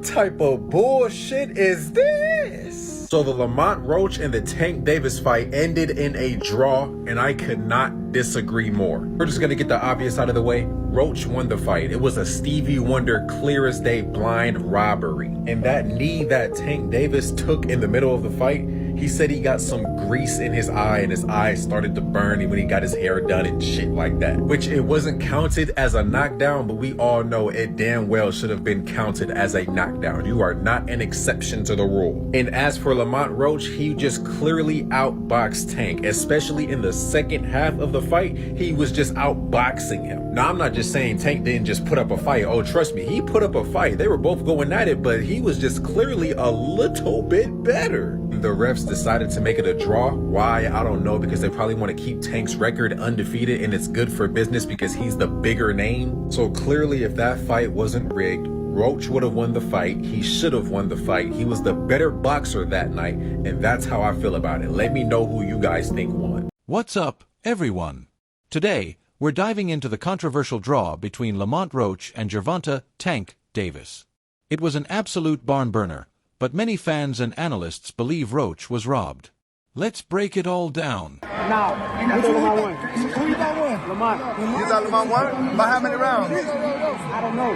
type of bullshit is this? So the Lamont Roach and the Tank Davis fight ended in a draw, and I could not disagree more. We're just gonna get the obvious out of the way. Roach won the fight. It was a Stevie Wonder, clear as day, blind robbery. And that knee that Tank Davis took in the middle of the fight, he said he got some grease in his eye and his eyes started to burn when he got his hair done and shit like that. Which it wasn't counted as a knockdown, but we all know it damn well should have been counted as a knockdown. You are not an exception to the rule. And as for Lamont Roach, he just clearly outboxed Tank, especially in the second half of the fight. He was just outboxing him. Now, I'm not just saying Tank didn't just put up a fight. Oh, trust me, he put up a fight. They were both going at it, but he was just clearly a little bit better. The refs decided to make it a draw. Why? I don't know, because they probably want to keep Tank's record undefeated, and it's good for business because he's the bigger name. So clearly, if that fight wasn't rigged, Roach would have won the fight. He should have won the fight. He was the better boxer that night, and that's how I feel about it. Let me know who you guys think won. What's up, everyone? Today, we're diving into the controversial draw between Lamont Roach and Gervonta Tank Davis. It was an absolute barn burner, but many fans and analysts believe Roach was robbed. Let's break it all down. Now, which one Lamont won? Who you thought won? Lamont. You thought Lamont won? By how many rounds? I don't know.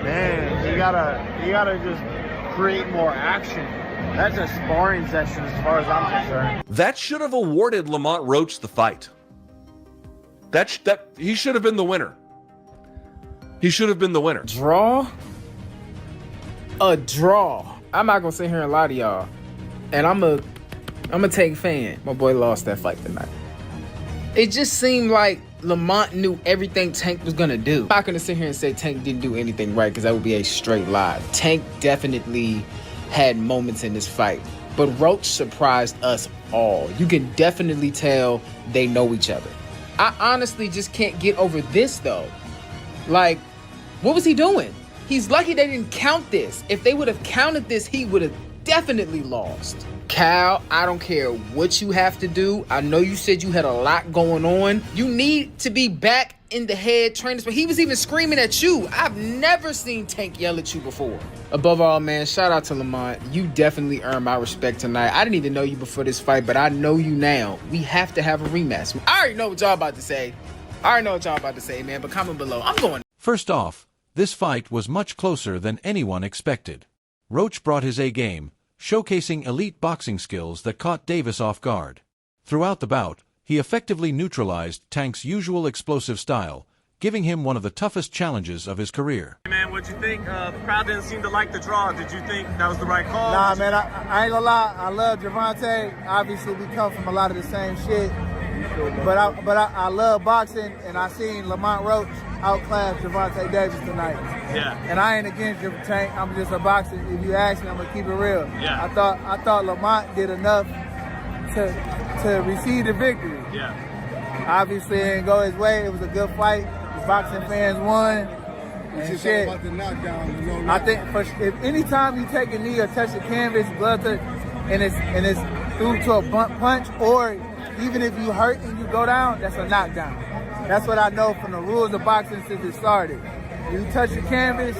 Man, you gotta just create more action. That's a sparring session as far as I'm concerned. That should have awarded Lamont Roach the fight. That he should have been the winner. He should have been the winner. Draw? A draw. I'm not gonna sit here and lie to y'all. And I'm a Tank fan. My boy lost that fight tonight. It just seemed like Lamont knew everything Tank was gonna do. I'm not gonna sit here and say Tank didn't do anything right, because that would be a straight lie. Tank definitely had moments in this fight, but Roach surprised us all. You can definitely tell they know each other. I honestly just can't get over this though. Like, what was he doing? He's lucky they didn't count this. If they would have counted this, he would have definitely lost. Cal, I don't care what you have to do. I know you said you had a lot going on. You need to be back in the head trainers, but he was even screaming at you. I've never seen Tank yell at you before. Above all, man, shout out to Lamont. You definitely earned my respect tonight. I didn't even know you before this fight, but I know you now. We have to have a rematch. I already know what y'all about to say. Man, but comment below. I'm going. First off, this fight was much closer than anyone expected. Roach brought his A-game, showcasing elite boxing skills that caught Davis off guard. Throughout the bout, he effectively neutralized Tank's usual explosive style, giving him one of the toughest challenges of his career. Hey man, what'd you think? The crowd didn't seem to like the draw. Did you think that was the right call? Nah, man, I ain't gonna lie. I love Gervonta. Obviously, we come from a lot of the same shit. But I love boxing, and I seen Lamont Roach outclass Gervonta Davis tonight. Yeah. And I ain't against your Tank. I'm just a boxer. If you ask me, I'm gonna keep it real. Yeah. I thought Lamont did enough to receive the victory. Yeah. Obviously, it didn't go his way. It was a good fight. The boxing fans won. And shit. About the knockdown, I think if anytime you take a knee or touch the canvas, blood touch, and it's through to a blunt punch, or even if you hurt and you go down, that's a knockdown. That's what I know from the rules of boxing since it started. You touch the canvas,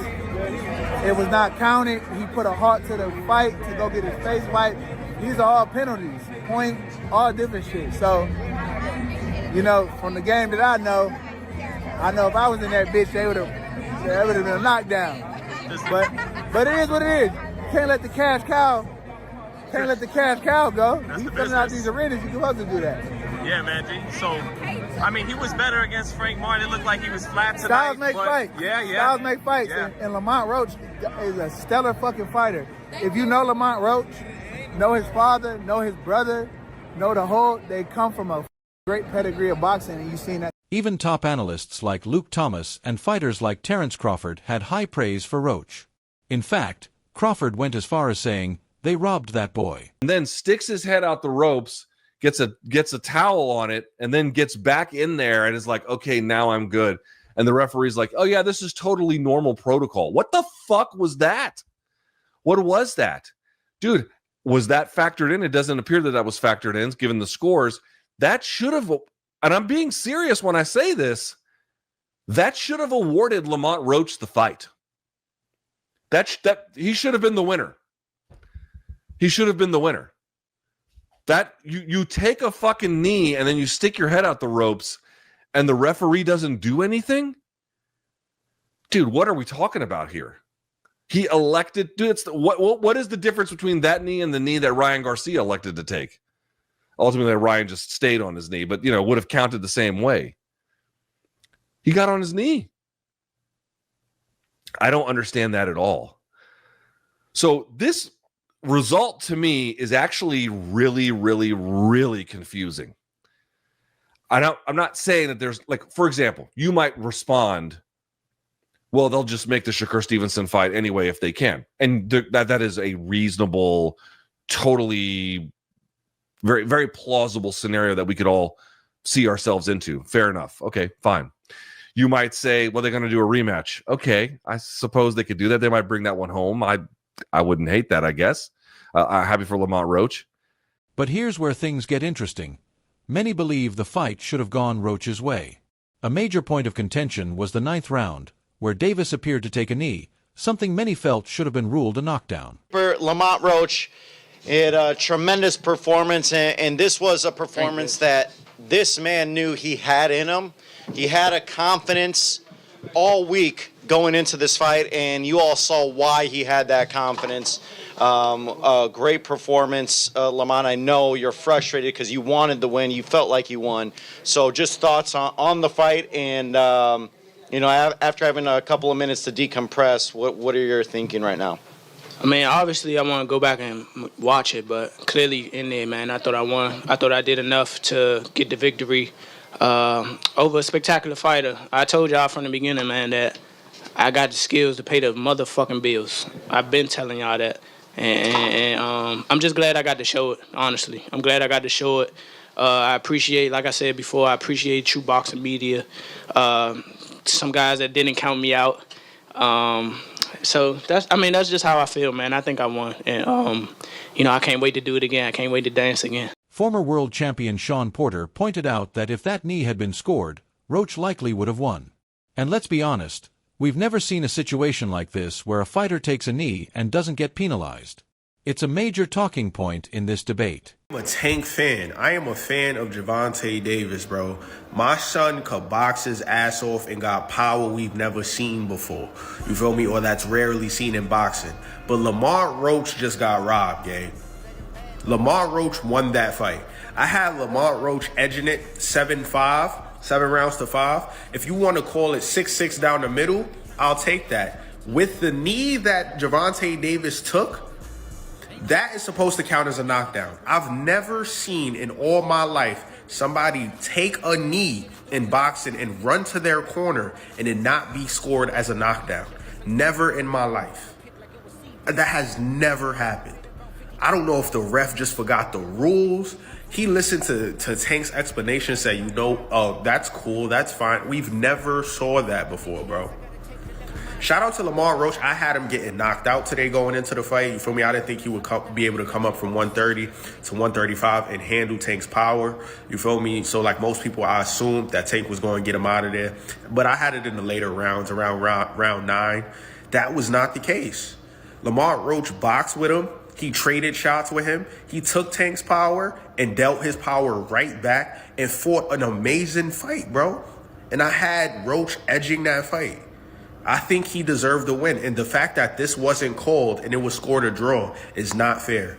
it was not counted. He put a halt to the fight to go get his face wiped. These are all penalties, points, all different shit. So, you know, from the game that I know if I was in that bitch, that would have been a knockdown. But it is what it is. You can't let the cash cow go. That's You the coming out business. these arenas, you're supposed to do that. Yeah, man. So, I mean, he was better against Frank Martin. It looked like he was flat tonight. Styles make but fights. Yeah. Styles make fights. Yeah. And Lamont Roach is a stellar fucking fighter. If you know Lamont Roach, know his father, know his brother, know the whole, they come from a great pedigree of boxing, and you've seen that. Even top analysts like Luke Thomas and fighters like Terrence Crawford had high praise for Roach. In fact, Crawford went as far as saying, "They robbed that boy." And then sticks his head out the ropes, gets a towel on it, and then gets back in there and is like, okay, now I'm good. And the referee's like, oh yeah, this is totally normal protocol. What the fuck was that? What was that? Dude, was that factored in? It doesn't appear that was factored in, given the scores. That should have, and I'm being serious when I say this, that should have awarded Lamont Roach the fight. That he should have been the winner. He should have been the winner. That you take a fucking knee and then you stick your head out the ropes and the referee doesn't do anything? Dude, what are we talking about here? He elected, dude, what is the difference between that knee and the knee that Ryan Garcia elected to take? Ultimately, Ryan just stayed on his knee, but, would have counted the same way. He got on his knee. I don't understand that at all. So this result to me is actually really, really, really confusing. I'm not saying that there's, like, for example, you might respond, well, they'll just make the Shakur Stevenson fight anyway if they can. And that is a reasonable, totally very, very plausible scenario that we could all see ourselves into. Fair enough. Okay, fine. You might say, well, they're going to do a rematch. Okay, I suppose they could do that. They might bring that one home. I wouldn't hate that, I guess. I'm happy for Lamont Roach. But here's where things get interesting. Many believe the fight should have gone Roach's way. A major point of contention was the 9th round, where Davis appeared to take a knee, something many felt should have been ruled a knockdown. For Lamont Roach, he had a tremendous performance, and this was a performance that this man knew he had in him. He had a confidence all week going into this fight, and you all saw why he had that confidence. A great performance, Lamont. I know you're frustrated because you wanted the win. You felt like you won. So just thoughts on the fight, and after having a couple of minutes to decompress, what are you thinking right now? I mean, obviously, I want to go back and watch it, but clearly in there, man, I thought I won. I thought I did enough to get the victory over a spectacular fighter. I told y'all from the beginning, man, that I got the skills to pay the motherfucking bills. I've been telling y'all that. And I'm just glad I got to show it, honestly. I'm glad I got to show it. I appreciate, like I said before, I appreciate true boxing media. Some guys that didn't count me out. So that's just how I feel, man. I think I won. And, I can't wait to do it again. I can't wait to dance again. Former world champion Sean Porter pointed out that if that knee had been scored, Roach likely would have won. And let's be honest, we've never seen a situation like this where a fighter takes a knee and doesn't get penalized. It's a major talking point in this debate. I'm a Tank fan. I am a fan of Gervonta Davis, bro. My son could box his ass off and got power we've never seen before. You feel me? Or that's rarely seen in boxing. But Lamont Roach just got robbed, gang. Lamont Roach won that fight. I had Lamont Roach edging it 7-5, 7 rounds to 5. If you want to call it 6-6 down the middle, I'll take that. With the knee that Gervonta Davis took, that is supposed to count as a knockdown. I've never seen in all my life somebody take a knee in boxing and run to their corner and it not be scored as a knockdown. Never in my life. That has never happened. I don't know if the ref just forgot the rules. He listened to Tank's explanation, say, oh, that's cool, that's fine. We've never saw that before, bro. Shout out to Lamont Roach. I had him getting knocked out today going into the fight. You feel me? I didn't think he would be able to come up from 130 to 135 and handle Tank's power. You feel me? So like most people, I assumed that Tank was going to get him out of there. But I had it in the later rounds, around round 9. That was not the case. Lamont Roach boxed with him. He traded shots with him. He took Tank's power and dealt his power right back and fought an amazing fight, bro. And I had Roach edging that fight. I think he deserved the win. And the fact that this wasn't called and it was scored a draw is not fair.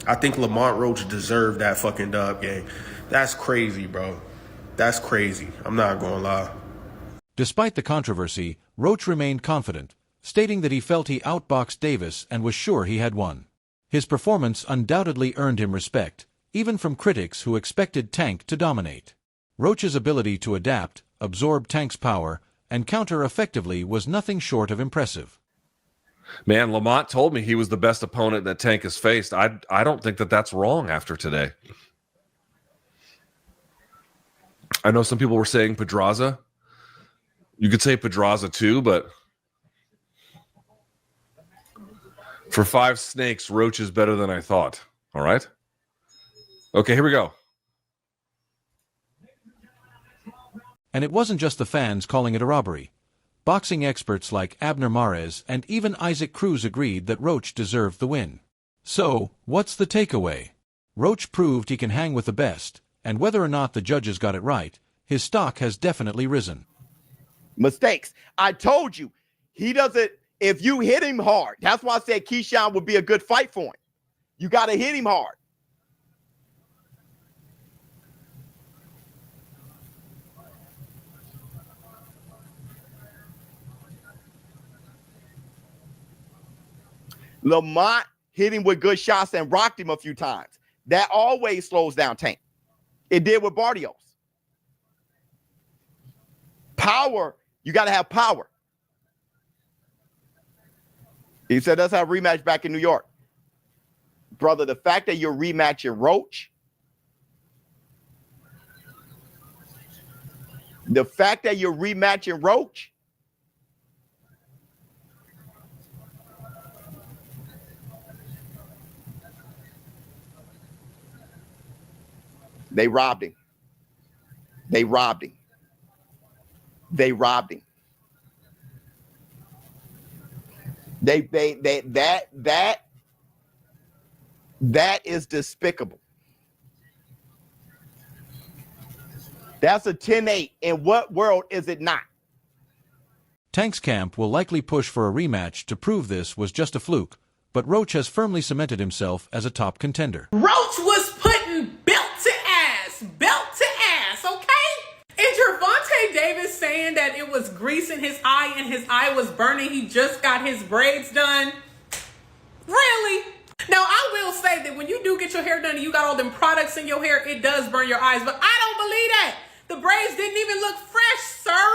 I think Lamont Roach deserved that fucking dub, gang. That's crazy, bro. That's crazy. I'm not gonna lie. Despite the controversy, Roach remained confident, stating that he felt he outboxed Davis and was sure he had won. His performance undoubtedly earned him respect, even from critics who expected Tank to dominate. Roach's ability to adapt, absorb Tank's power, and counter effectively was nothing short of impressive. Man, Lamont told me he was the best opponent that Tank has faced. I don't think that that's wrong after today. I know some people were saying Pedraza. You could say Pedraza too, but for 5 snakes, Roach is better than I thought. All right? Okay, here we go. And it wasn't just the fans calling it a robbery. boxing experts like Abner Mares and even Isaac Cruz agreed that Roach deserved the win. So, what's the takeaway? Roach proved he can hang with the best, and whether or not the judges got it right, his stock has definitely risen. Mistakes. I told you, he doesn't, if you hit him hard, that's why I said Keyshawn would be a good fight for him. You got to hit him hard. Lamont hit him with good shots and rocked him a few times. That always slows down Tank. It did with Barrios. Power, you got to have power. He said, that's how rematch back in New York. Brother, the fact that you're rematching Roach, they robbed him. They robbed him. They robbed him. That is despicable. That's a 10-8. In what world is it not? Tank's camp will likely push for a rematch to prove this was just a fluke, but Roach has firmly cemented himself as a top contender. Roach was putting belt to ass, okay? And Gervonta Davis saying that it was grease in his eye and his eye was burning. He just got his braids done. Really? Now, I will say that when you do get your hair done and you got all them products in your hair, it does burn your eyes, but I don't believe that. The braids didn't even look fresh, sir.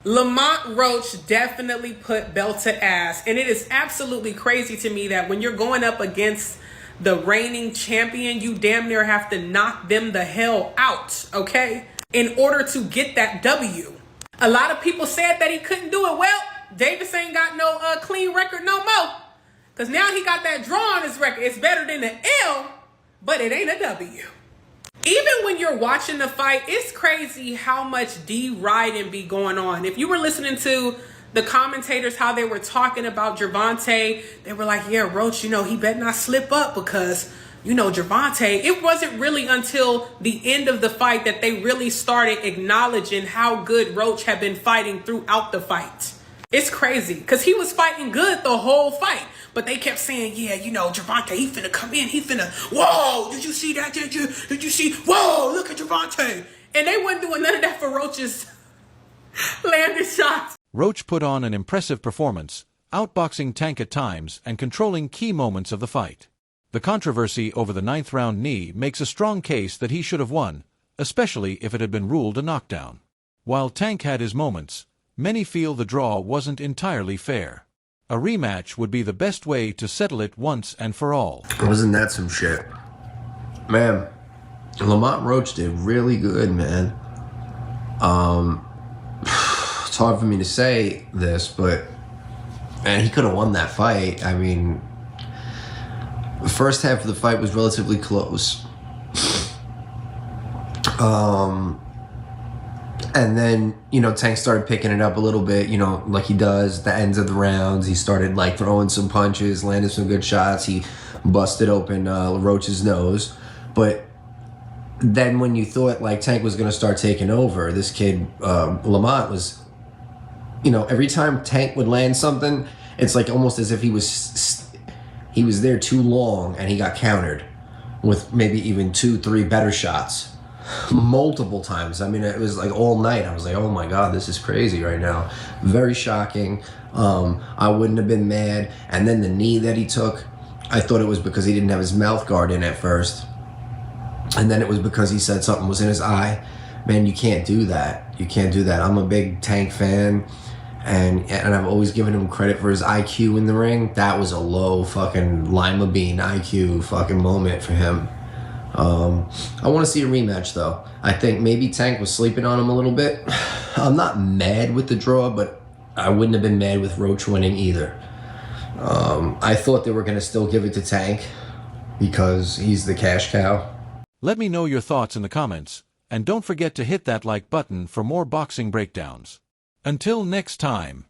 Lamont Roach definitely put belt to ass, and it is absolutely crazy to me that when you're going up against the reigning champion, you damn near have to knock them the hell out, okay, in order to get that W. A lot of people said that he couldn't do it. Well, Davis ain't got no clean record no more, because now he got that draw on his record. It's better than the L, but it ain't a W. Even when you're watching the fight, it's crazy how much deriding be going on. If you were listening to the commentators, how they were talking about Gervonta, they were like, yeah, Roach, you know, he better not slip up because, you know, Gervonta. It wasn't really until the end of the fight that they really started acknowledging how good Roach had been fighting throughout the fight. It's crazy because he was fighting good the whole fight. But they kept saying, yeah, you know, Gervonta, he finna come in. He finna, whoa, did you see that? Did you see? Whoa, look at Gervonta. And they weren't doing none of that for Roach's landed shots. Roach put on an impressive performance, outboxing Tank at times and controlling key moments of the fight. The controversy over the 9th round knee makes a strong case that he should have won, especially if it had been ruled a knockdown. While Tank had his moments, many feel the draw wasn't entirely fair. A rematch would be the best way to settle it once and for all. Wasn't that some shit? Man, Lamont Roach did really good, man. It's hard for me to say this, but man, he could have won that fight. I mean, the first half of the fight was relatively close. And then, you know, Tank started picking it up a little bit, you know, like he does the ends of the rounds. He started, like, throwing some punches, landed some good shots. He busted open Roach's nose. But then when you thought, like, Tank was going to start taking over, this kid, Lamont, was, you know, every time Tank would land something, it's like almost as if he was there too long and he got countered with maybe even 2-3 better shots. Multiple times. I mean, it was like all night. I was like, oh my God, this is crazy right now. Very shocking. I wouldn't have been mad. And then the knee that he took, I thought it was because he didn't have his mouth guard in at first. And then it was because he said something was in his eye. Man, you can't do that. You can't do that. I'm a big Tank fan. And I've always given him credit for his IQ in the ring. That was a low fucking lima bean IQ fucking moment for him. I want to see a rematch, though. I think maybe Tank was sleeping on him a little bit. I'm not mad with the draw, but I wouldn't have been mad with Roach winning either. I thought they were going to still give it to Tank because he's the cash cow. Let me know your thoughts in the comments, and don't forget to hit that like button for more boxing breakdowns. Until next time.